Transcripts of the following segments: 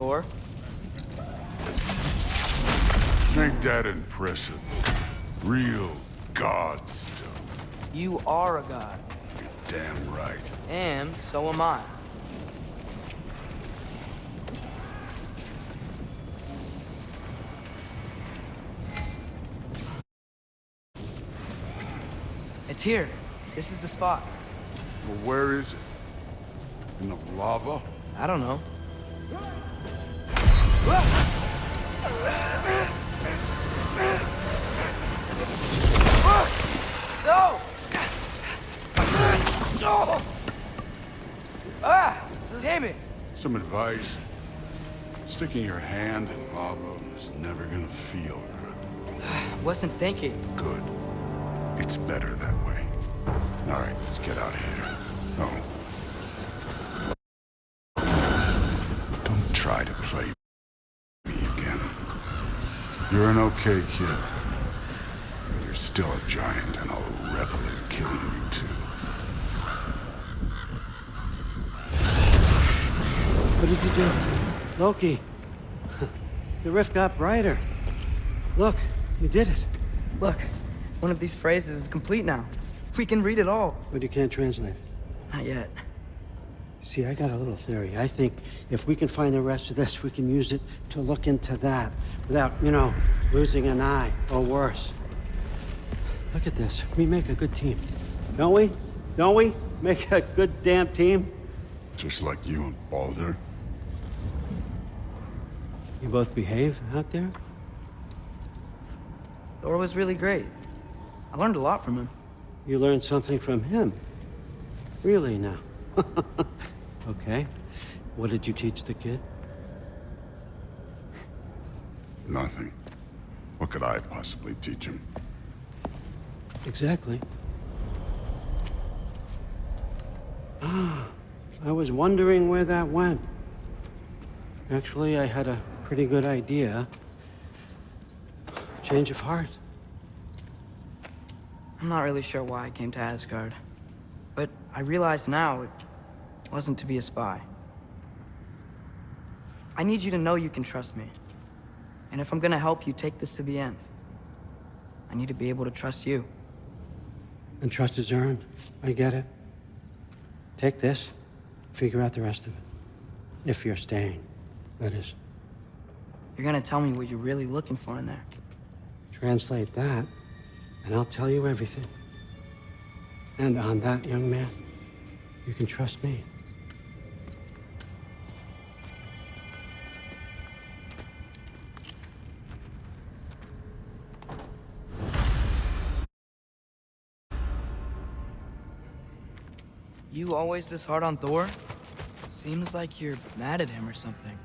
Thor. Ain't that impressive? Real god stuff. You are a god. You're damn right. And so am I. It's here. This is the spot. Well, where is it? In the lava? I don't know. No! Ah! Damn it! Some advice. Sticking your hand in lava is never gonna feel good. Wasn't thinking. Good. It's better that way. All right, let's get out of here. No. Don't try to play me again. You're an okay kid. But you're still a giant, and I'll revel in killing you too. What did you do? Loki. The rift got brighter. Look, you did it. Look, one of these phrases is complete now. We can read it all. But you can't translate it. Not yet. See, I got a little theory. I think if we can find the rest of this, we can use it to look into that without, losing an eye or worse. Look at this. We make a good team. Don't we? Don't we? Make a good damn team? Just like you and Baldur. You both behave out there? Thor was really great. I learned a lot from him. You learned something from him? Really now? Okay. What did you teach the kid? Nothing. What could I possibly teach him? Exactly. I was wondering where that went. Actually, I had a pretty good idea. Change of heart. I'm not really sure why I came to Asgard. But I realize now it wasn't to be a spy. I need you to know you can trust me. And if I'm gonna help you take this to the end, I need to be able to trust you. And trust is earned. I get it. Take this, figure out the rest of it. If you're staying, that is. You're gonna tell me what you're really looking for in there. Translate that, and I'll tell you everything. And on that, young man, you can trust me. You always this hard on Thor? Seems like you're mad at him or something.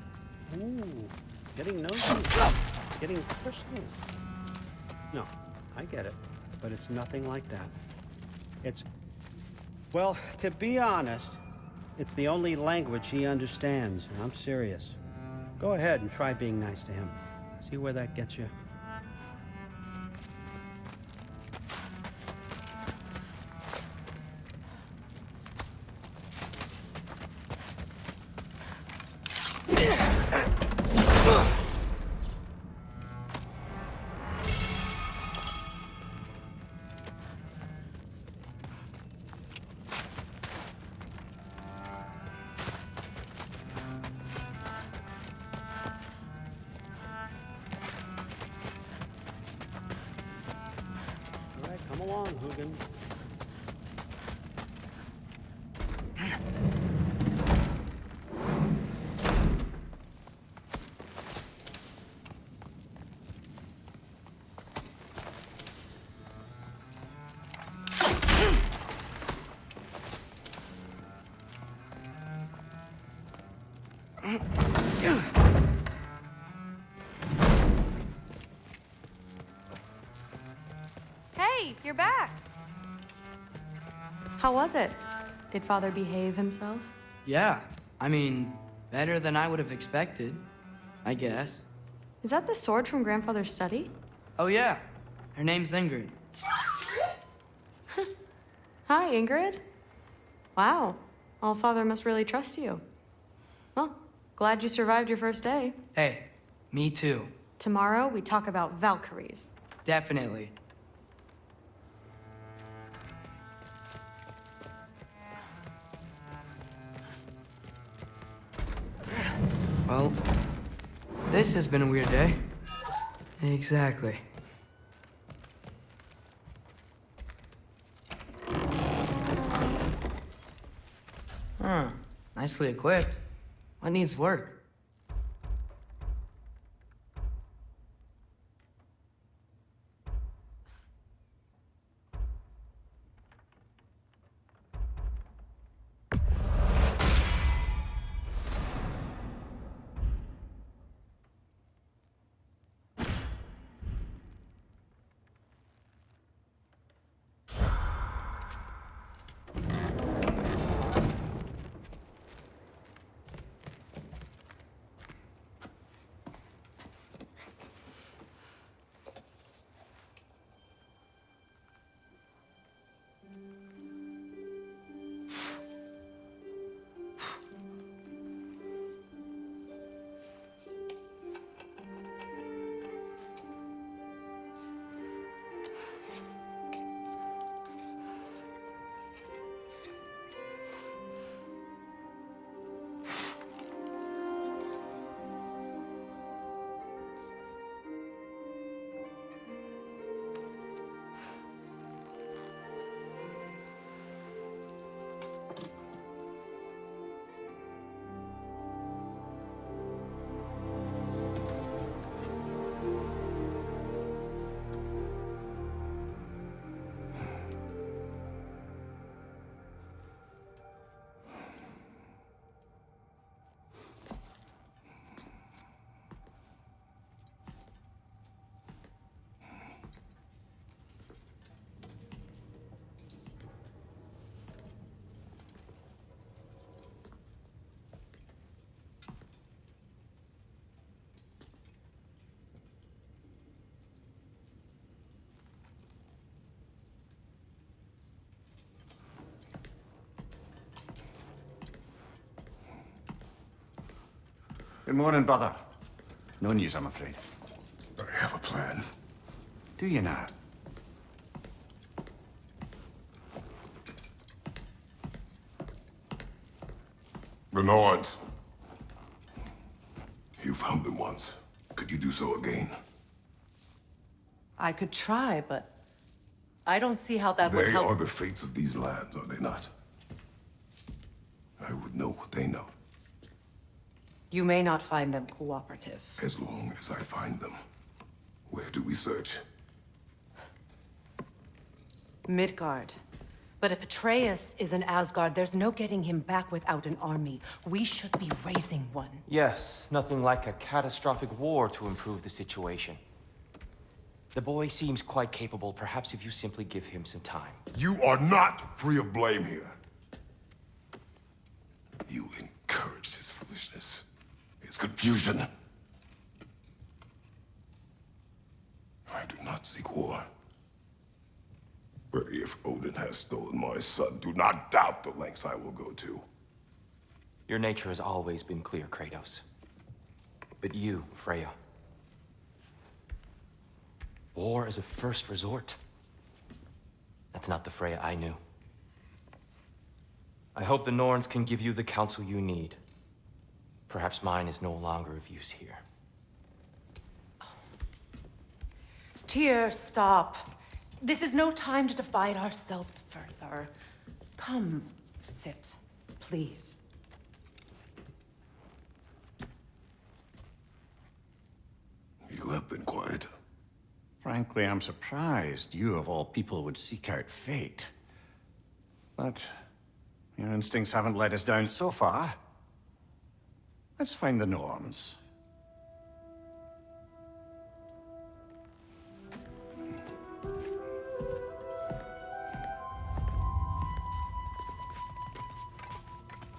Ooh, getting nosy. Getting personal. No, I get it. But it's nothing like that. Well, to be honest, it's the only language he understands, and I'm serious. Go ahead and try being nice to him. See where that gets you. Come along, Hugin. Hey, you're back. How was it? Did Father behave himself? Yeah, I mean, better than I would have expected, I guess. Is that the sword from Grandfather's study? Oh yeah, her name's Ingrid. Hi, Ingrid. Wow, All-Father must really trust you. Well, Glad you survived your first day. Hey, me too. Tomorrow, we talk about Valkyries. Definitely. Well, this has been a weird day. Exactly. Huh. Nicely equipped. What needs work? Good morning, brother. No news, I'm afraid. I have a plan. Do you now? The Norns. You found them once. Could you do so again? I could try, but I don't see how that would They help. are the fates of these lands, are they not? I would know what they know, You may not find them cooperative. as long as I find them. Where do we search? Midgard. But if Atreus is in Asgard, there's no getting him back without an army. We should be raising one. Yes, nothing like a catastrophic war to improve the situation. The boy seems quite capable. Perhaps if you simply give him some time. You are not free of blame here. You encouraged his foolishness, his confusion. I do not seek war. But if Odin has stolen my son, do not doubt the lengths I will go to. Your nature has always been clear, Kratos. But you, Freya. War is a first resort. That's not the Freya I knew. I hope the Norns can give you the counsel you need. Perhaps mine is no longer of use here. Tyr, stop. This is no time to divide ourselves further. Come, sit, please. You have been quiet. Frankly, I'm surprised you, of all people, would seek out fate. But your instincts haven't let us down so far. Let's find the Norns.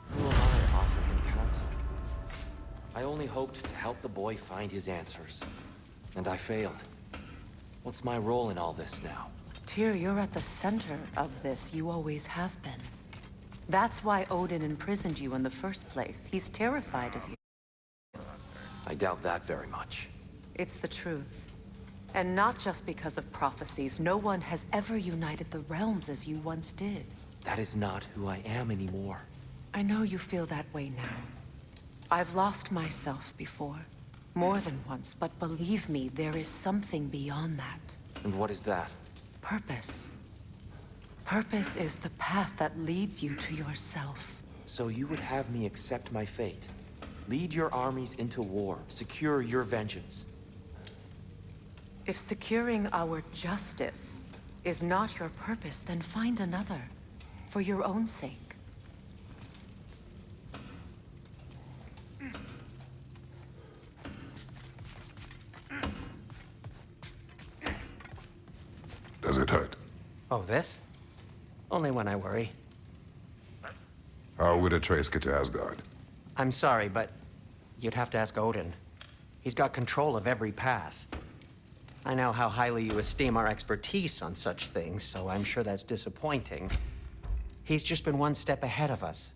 Who am I to offer him counsel? I only hoped to help the boy find his answers. And I failed. What's my role in all this now? Tyr, you're at the center of this. You always have been. That's why Odin imprisoned you in the first place. He's terrified of you. I doubt that very much. It's the truth. And not just because of prophecies. No one has ever united the realms as you once did. That is not who I am anymore. I know you feel that way now. I've lost myself before. More than once, but believe me, there is something beyond that. And what is that? Purpose. Purpose is the path that leads you to yourself. So you would have me accept my fate? Lead your armies into war, secure your vengeance. If securing our justice is not your purpose, then find another. For your own sake. Does it hurt? Oh, this? Only when I worry. How would Atreus get to Asgard? I'm sorry, but you'd have to ask Odin. He's got control of every path. I know how highly you esteem our expertise on such things, so I'm sure that's disappointing. He's just been one step ahead of us.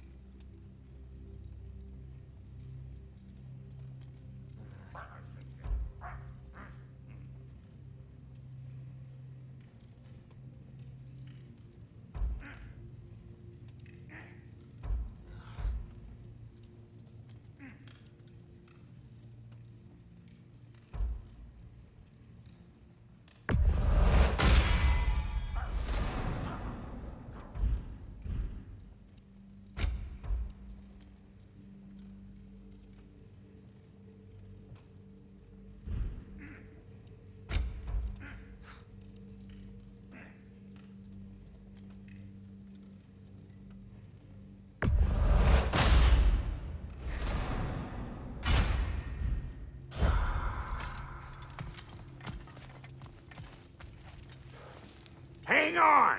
Hang on!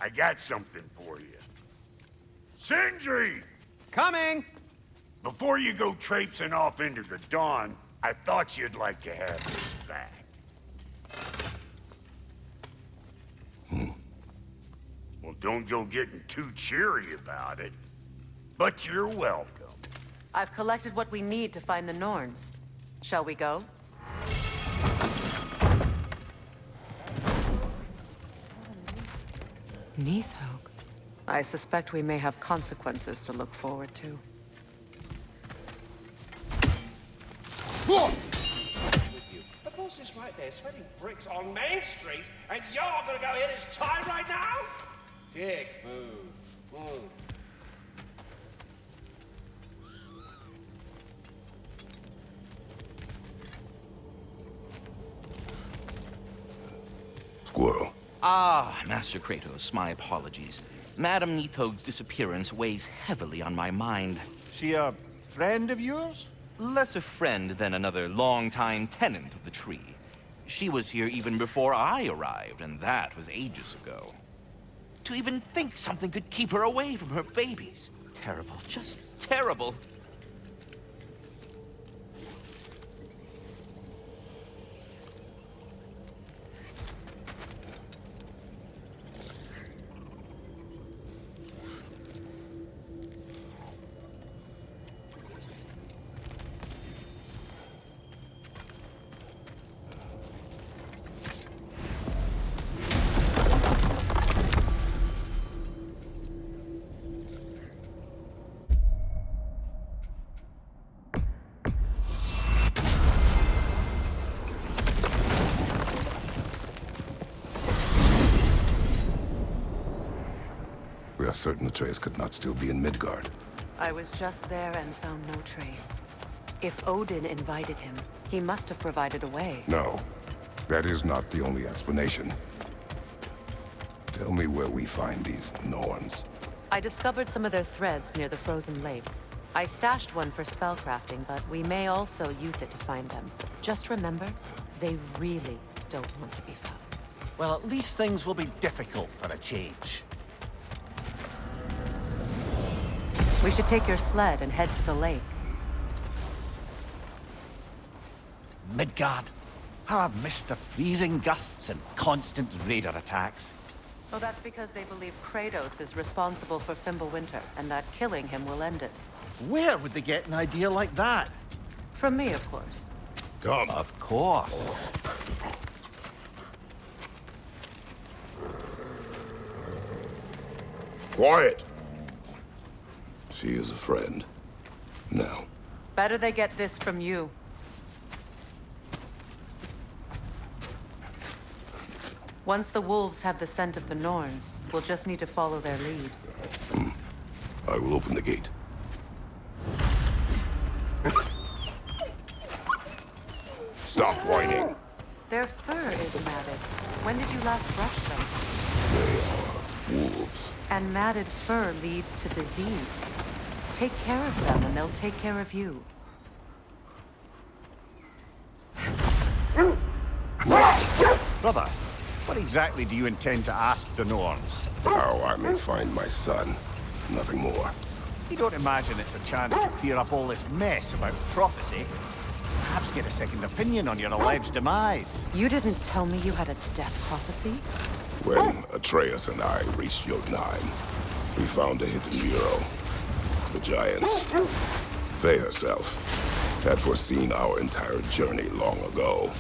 I got something for you. Sindri! Coming! Before you go traipsing off into the dawn, I thought you'd like to have this back. Well, don't go getting too cheery about it. But you're welcome. I've collected what we need to find the Norns. Shall we go? Neathog. I suspect we may have consequences to look forward to. The boss is right there, sweating bricks on Main Street, and you're gonna go hit his time right now? Dick, move. Move. Squirrel. Ah, Master Kratos, my apologies. Madame Neathog's disappearance weighs heavily on my mind. She a friend of yours? Less a friend than another longtime tenant of the tree. She was here even before I arrived, and that was ages ago. To even think something could keep her away from her babies. Terrible, just terrible. We are certain Atreus could not still be in Midgard. I was just there and found no trace. If Odin invited him, he must have provided a way. No, that is not the only explanation. Tell me where we find these Norns. I discovered some of their threads near the frozen lake. I stashed one for spellcrafting, but we may also use it to find them. Just remember, they really don't want to be found. Well, at least things will be difficult for a change. We should take your sled and head to the lake. Midgard. How I've missed the freezing gusts and constant raider attacks. Oh, that's because they believe Kratos is responsible for Fimbulwinter, and that killing him will end it. Where would they get an idea like that? From me, of course. Come. Of course. Quiet. She is a friend. Now. Better they get this from you. Once the wolves have the scent of the Norns, we'll just need to follow their lead. I will open the gate. Stop whining. Their fur is matted. When did you last brush them? They are wolves. And matted fur leads to disease. Take care of them and they'll take care of you. Brother, what exactly do you intend to ask the Norns? How I may find my son. Nothing more. You don't imagine it's a chance to clear up all this mess about prophecy? Perhaps get a second opinion on your alleged demise. You didn't tell me you had a death prophecy? When Atreus and I reached Jotunheim, we found a hidden mural. The giants, Faye herself, had foreseen our entire journey long ago.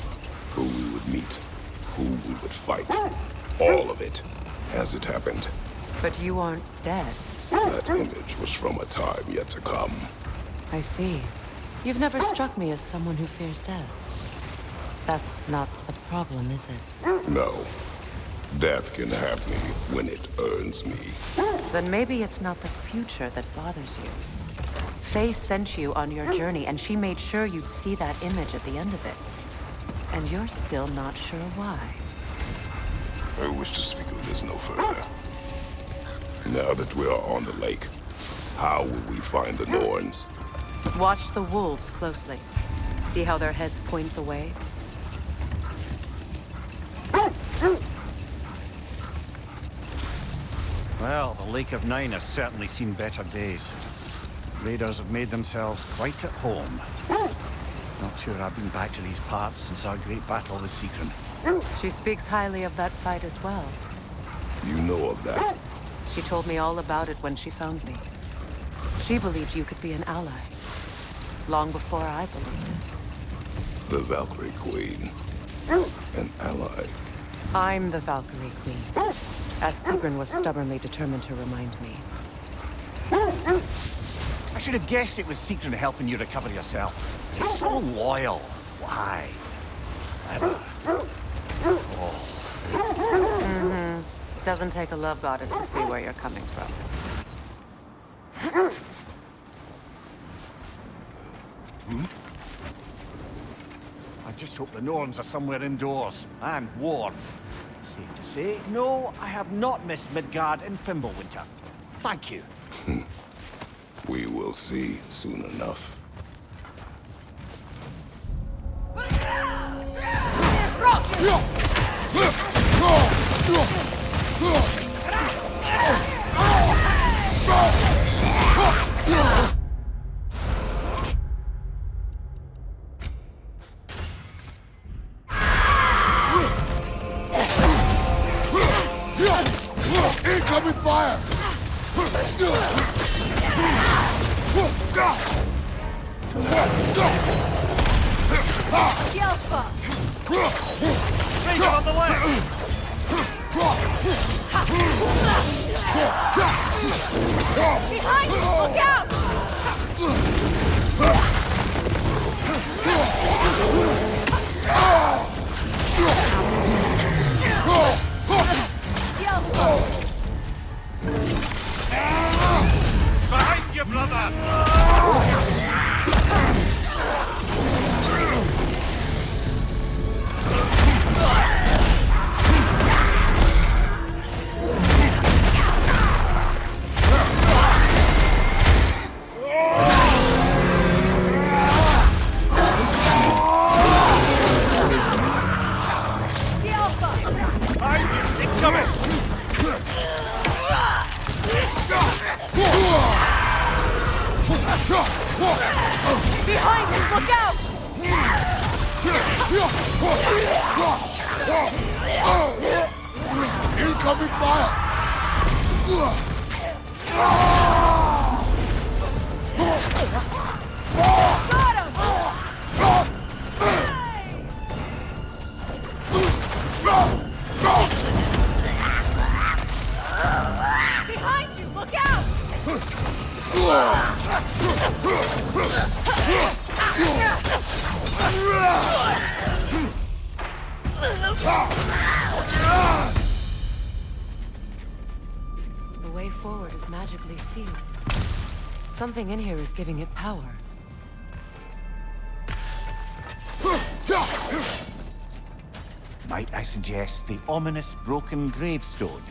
Who we would meet, who we would fight. All of it, as it happened. But you aren't dead. That image was from a time yet to come. I see. You've never struck me as someone who fears death. That's not a problem, is it? No. Death can have me when it earns me. Then maybe it's not the future that bothers you. Faye sent you on your journey, and she made sure you'd see that image at the end of it. And you're still not sure why. I wish to speak of this no further. Now that we are on the lake, how will we find the Norns? Watch the wolves closely. See how their heads point the way? Well, the Lake of Nine has certainly seen better days. Raiders have made themselves quite at home. Not sure I've been back to these parts since our great battle with Seacron. She speaks highly of that fight as well. You know of that? She told me all about it when she found me. She believed you could be an ally. Long before I believed it. The Valkyrie Queen. An ally. I'm the Valkyrie Queen. As Seacron was stubbornly determined to remind me. I should have guessed it was Seacron helping you recover yourself. He's so loyal. Why? Clever. Oh. Doesn't take a love goddess to see where you're coming from. I just hope the Norns are somewhere indoors and warm. Safe to say, no, I have not missed Midgard in Fimbulwinter. Thank you. We will see soon enough. Incoming fire! Ranger on the left! Behind you! Look out! Behind you, brother! Behind you! Incoming! Behind us! Look out! Incoming fire! Got him! The way forward is magically sealed. Something in here is giving it power. Might I suggest the ominous broken gravestone?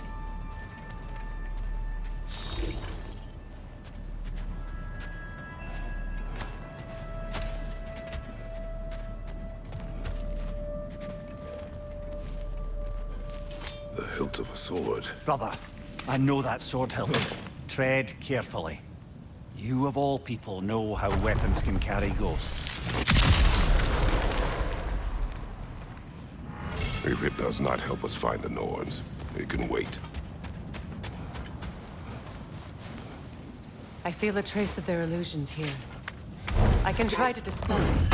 The hilt of a sword. Brother, I know that sword hilt. Tread carefully. You of all people know how weapons can carry ghosts. If it does not help us find the Norns, it can wait. I feel a trace of their illusions here. I can try to dispel them.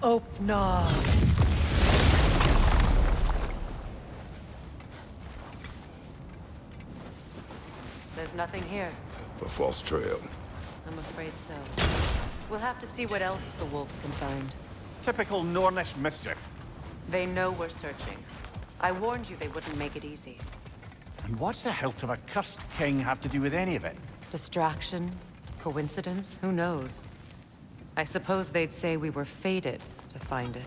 Open. There's nothing here. A false trail. I'm afraid so. We'll have to see what else the wolves can find. Typical Nornish mischief. They know we're searching. I warned you they wouldn't make it easy. And what's the hilt of a cursed king have to do with any of it? Distraction? Coincidence? Who knows? I suppose they'd say we were fated to find it.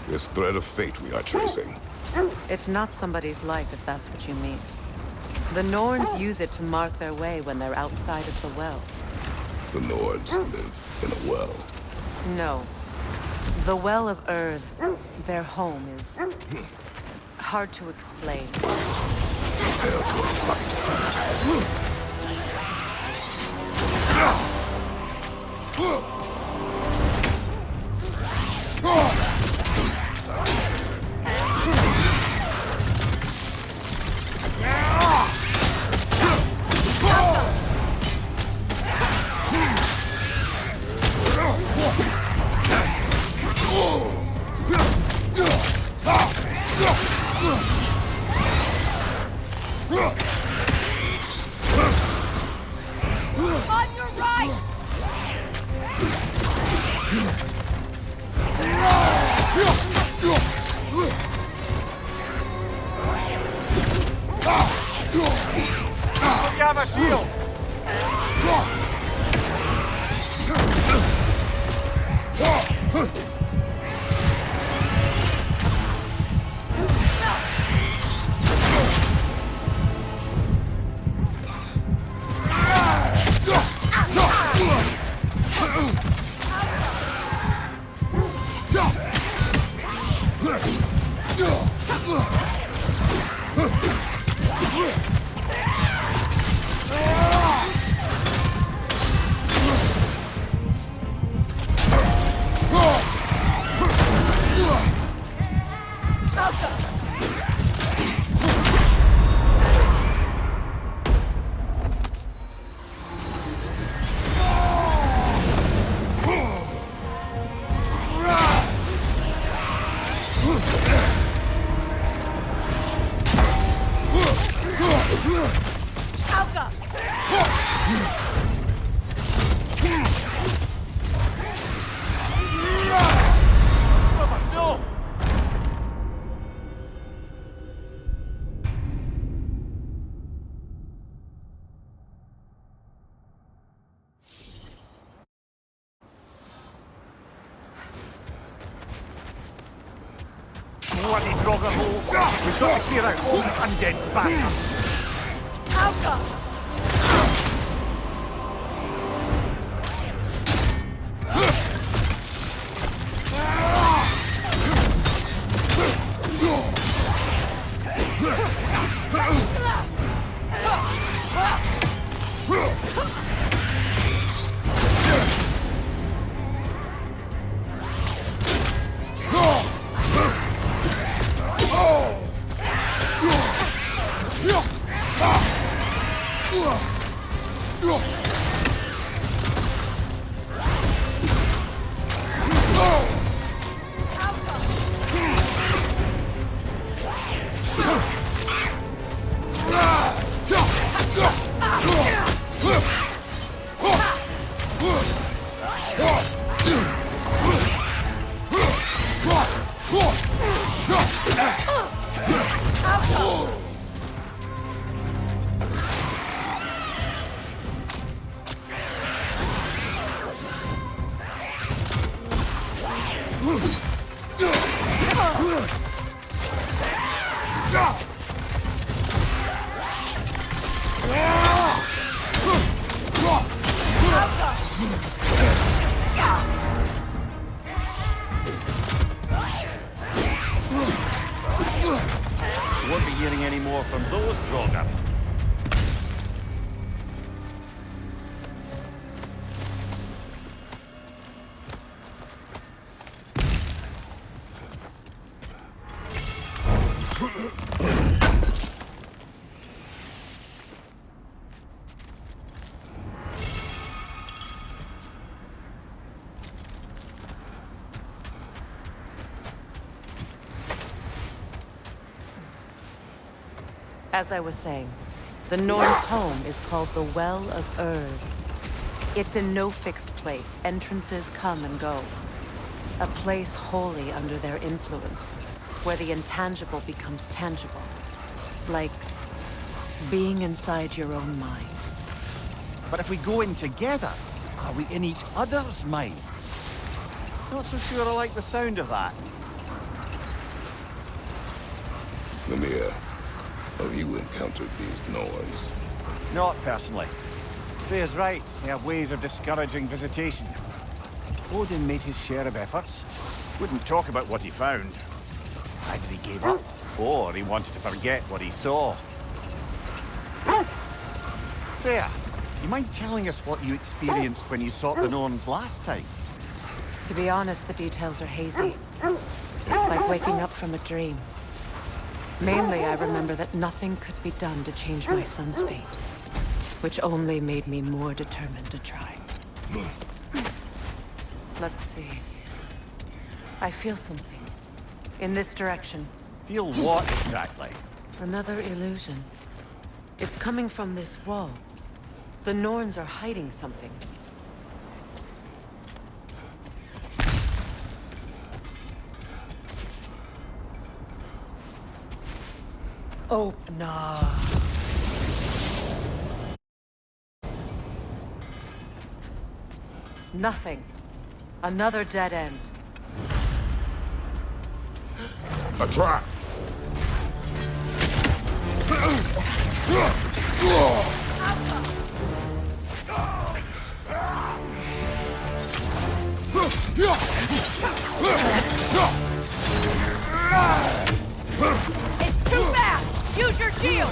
This thread of fate we are tracing. It's not somebody's life, if that's what you mean. The Norns use it to mark their way when they're outside of the well. The Nords live in a well. No. The Well of Earth, their home, is hard to explain. Prepare for a fight. On your right! You have a shield! Bloody Draugr hole! We've got to clear out all the undead bastards! Alka! Won't be hearing any more from those Drogon. As I was saying, the Norn's home is called the Well of Erd. It's in no fixed place. Entrances come and go. A place wholly under their influence, where the intangible becomes tangible. Like being inside your own mind. But if we go in together, are we in each other's mind? Not so sure I like the sound of that. Mimir, have you encountered these Norns? Not personally. Freya's right. They have ways of discouraging visitation. Odin made his share of efforts. Wouldn't talk about what he found. Either he gave up, or he wanted to forget what he saw. Freya, you mind telling us what you experienced when you sought the Norns last time? To be honest, the details are hazy. Like waking up from a dream. Mainly, I remember that nothing could be done to change my son's fate, which only made me more determined to try. Let's see. I feel something. In this direction. Feel what exactly? Another illusion. It's coming from this wall. The Norns are hiding something. Oh, no. Nothing. Another dead end. A trap! It's too fast! Use your shield!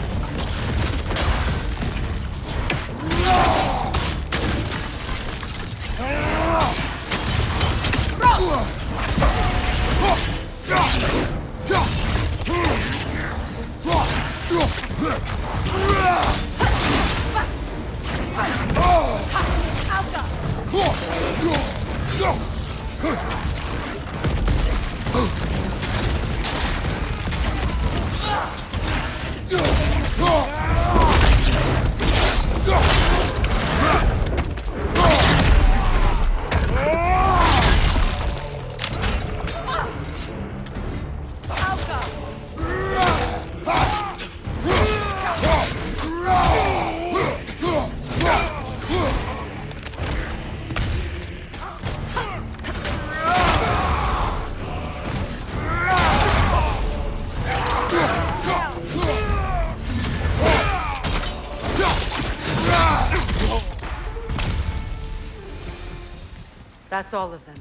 That's all of them.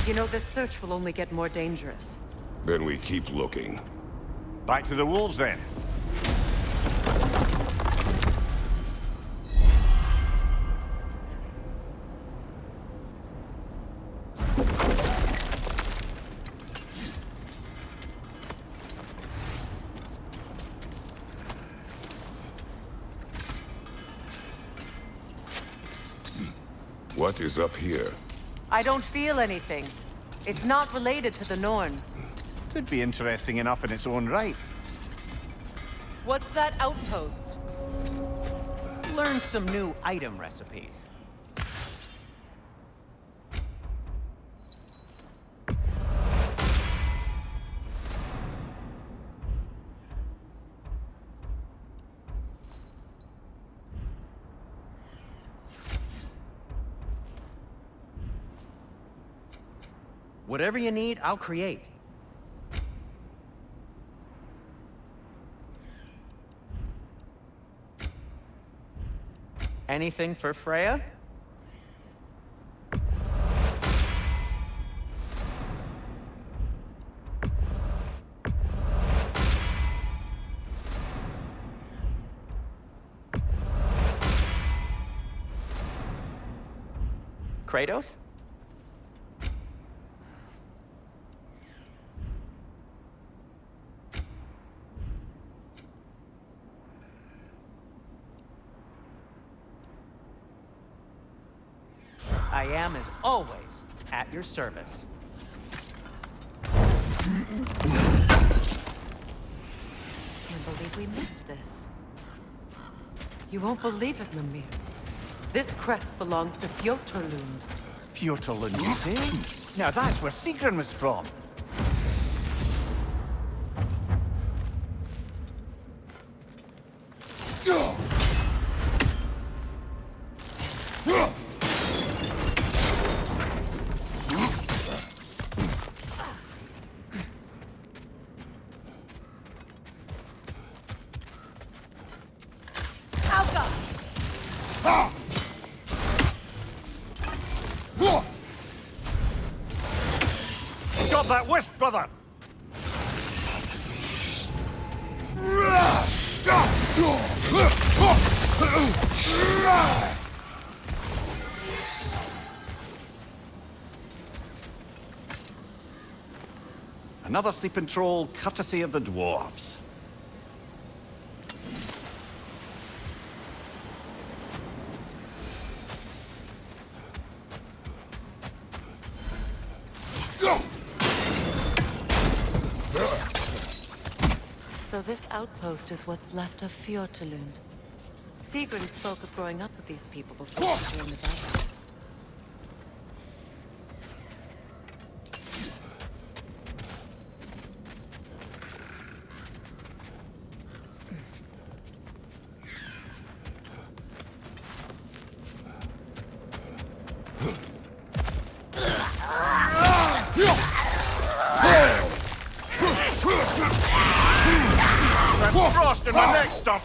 You know, this search will only get more dangerous. Then we keep looking. Back to the wolves, then. What is up here? I don't feel anything. It's not related to the Norns. Could be interesting enough in its own right. What's that outpost? Learn some new item recipes. Whatever you need, I'll create. Anything for Freya? Kratos? I am, as always, at your service. Can't believe we missed this. You won't believe it, Mimir. This crest belongs to Fjotorlund. Fjotorlund, you say? Now that's where Sigrun was from. Stop that wisp, brother! Another sleeping troll, courtesy of the dwarves. So this outpost is what's left of Fjotorlund. Sigrun spoke of growing up with these people before she joined the Vikings. Frost in my neck, stop!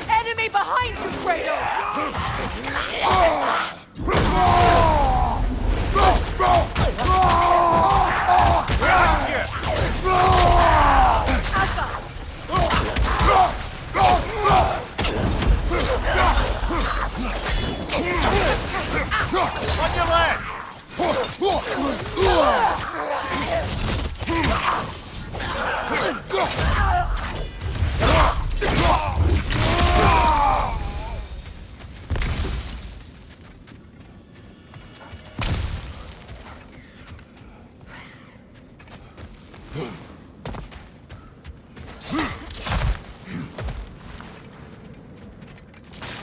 Enemy behind you, Kratos! On your left!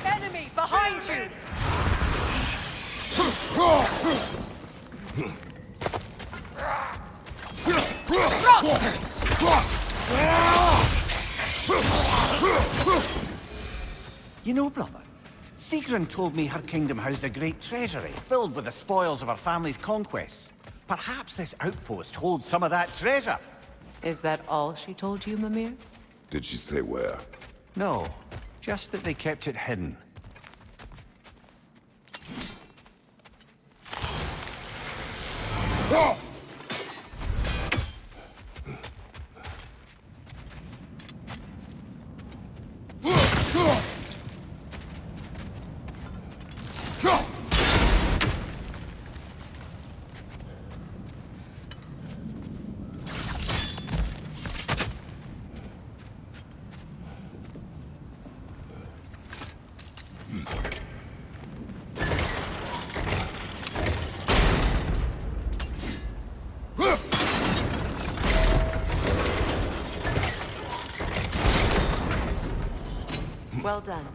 Enemy behind you! You know, brother, Sigrun told me her kingdom housed a great treasury filled with the spoils of her family's conquests. Perhaps this outpost holds some of that treasure. Is that all she told you, Mimir? Did she say where? No, just that they kept it hidden. Well done.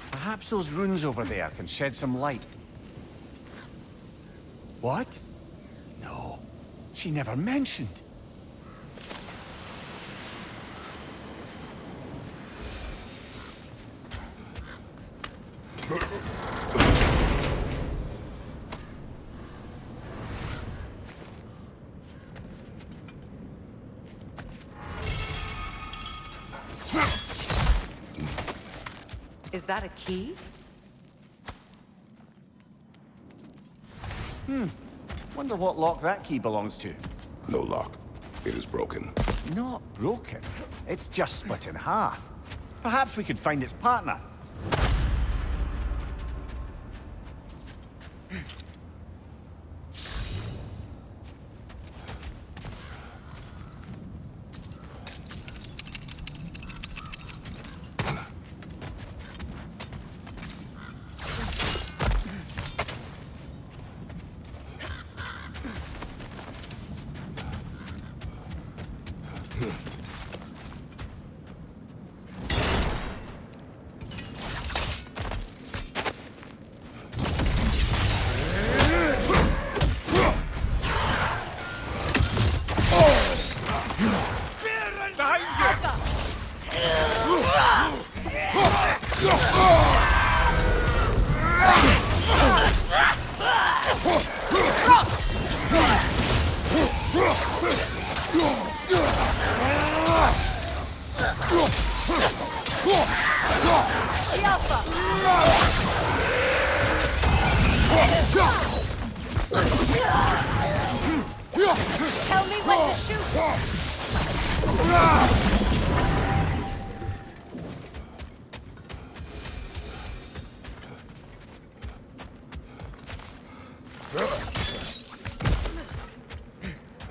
Perhaps those runes over there can shed some light. What? No, she never mentioned. Is that a key? Wonder what lock that key belongs to. No lock. It is broken. Not broken. It's just split in half. Perhaps we could find its partner. Tell me when to shoot!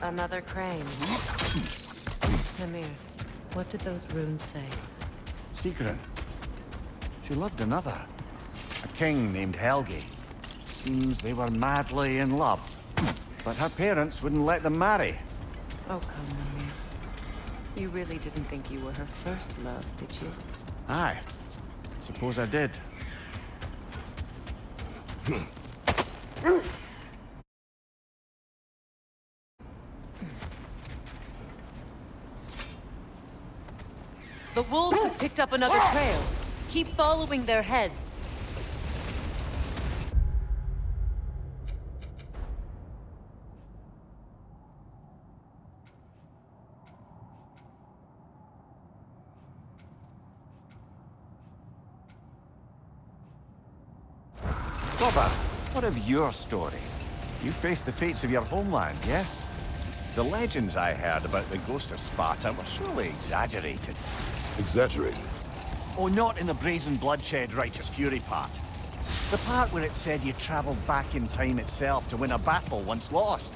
Another crane. Come here. What did those runes say? Secret. She loved another. A king named Helgi. Seems they were madly in love. But her parents wouldn't let them marry. Oh, come on. You really didn't think you were her first love, did you? Aye. Suppose I did. The wolves have picked up another trail. Keep following their heads. Bobba, what of your story? You faced the fates of your homeland, yes? The legends I heard about the ghost of Sparta were surely exaggerated. Exaggerated? Oh, not in the brazen bloodshed righteous fury part. The part where it said you traveled back in time itself to win a battle once lost.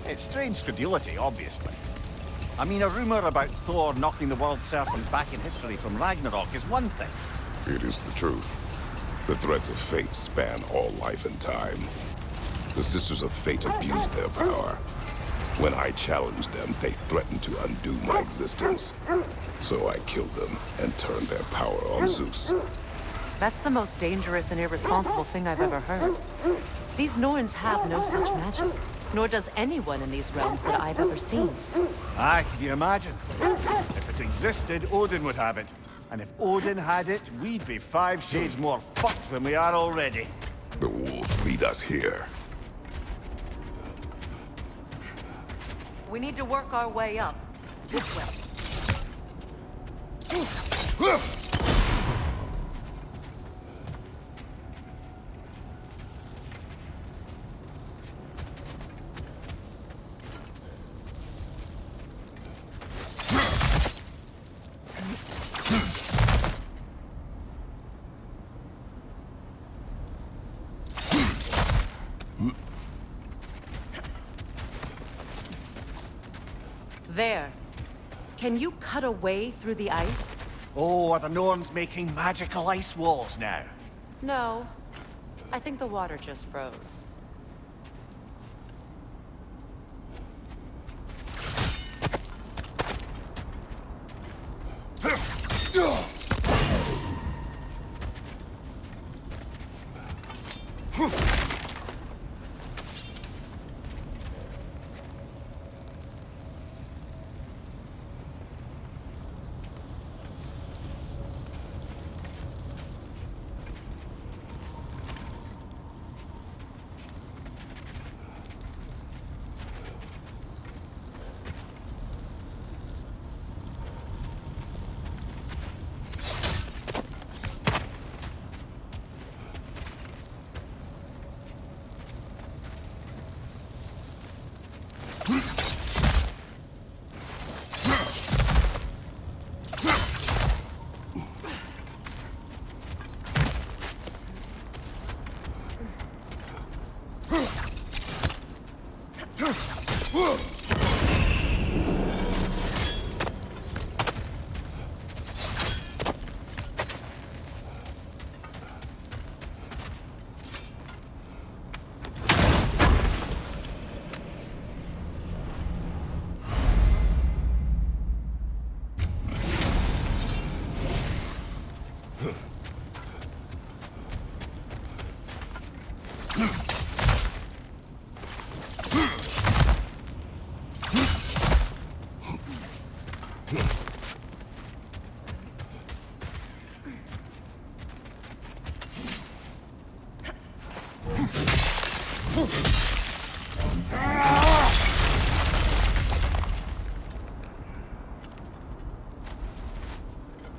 It's strange credulity, obviously. I mean, a rumor about Thor knocking the world serpent back in history from Ragnarok is one thing. It is the truth. The threads of fate span all life and time. The Sisters of Fate abused their power. When I challenged them, they threatened to undo my existence. So I killed them and turned their power on Zeus. That's the most dangerous and irresponsible thing I've ever heard. These Norns have no such magic, nor does anyone in these realms that I've ever seen. Aye, can you imagine? If it existed, Odin would have it. And if Odin had it, we'd be 5 shades more fucked than we are already. The wolves lead us here. We need to work our way up. This way. There. Can you cut a way through the ice? Oh, are the Norns making magical ice walls now? No. I think the water just froze.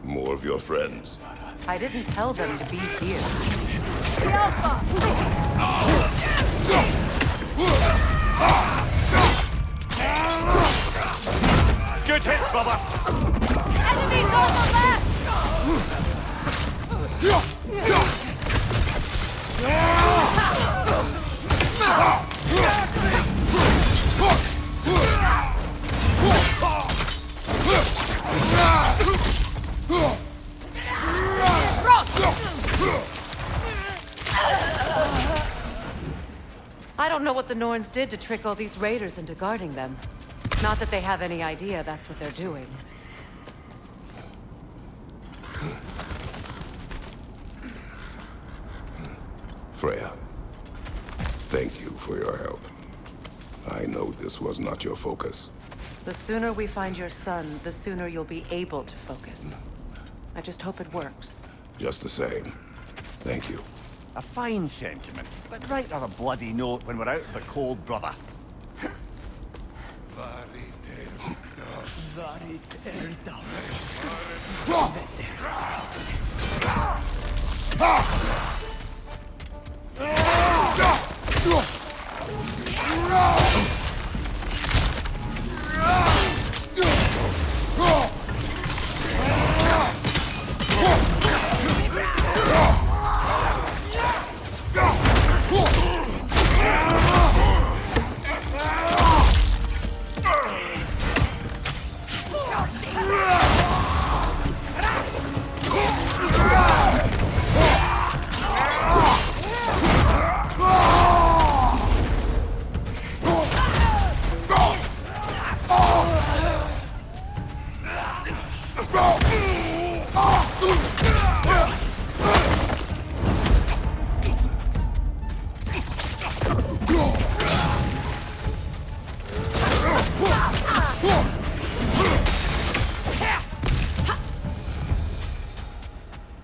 More of your friends. I didn't tell them to be here. Good hit, brother! Enemies on the left! I don't know what the Norns did to trick all these raiders into guarding them. Not that they have any idea that's what they're doing. Freya, thank you for your help. I know this was not your focus. The sooner we find your son, the sooner you'll be able to focus. I just hope it works. Just the same. Thank you. A fine sentiment, but write her a bloody note when we're out of the cold, brother.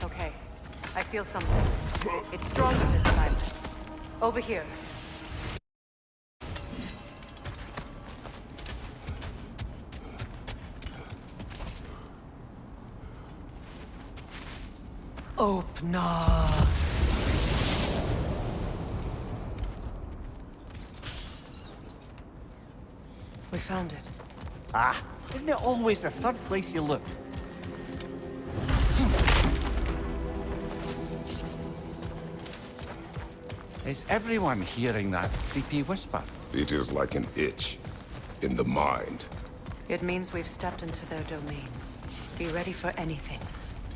Okay, I feel something. It's stronger this time. Over here. Open up. We found it. Ah, isn't it always the third place you look? Is everyone hearing that creepy whisper? It is like an itch in the mind. It means we've stepped into their domain. Be ready for anything.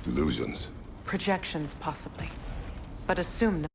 Illusions. Projections, possibly. But assume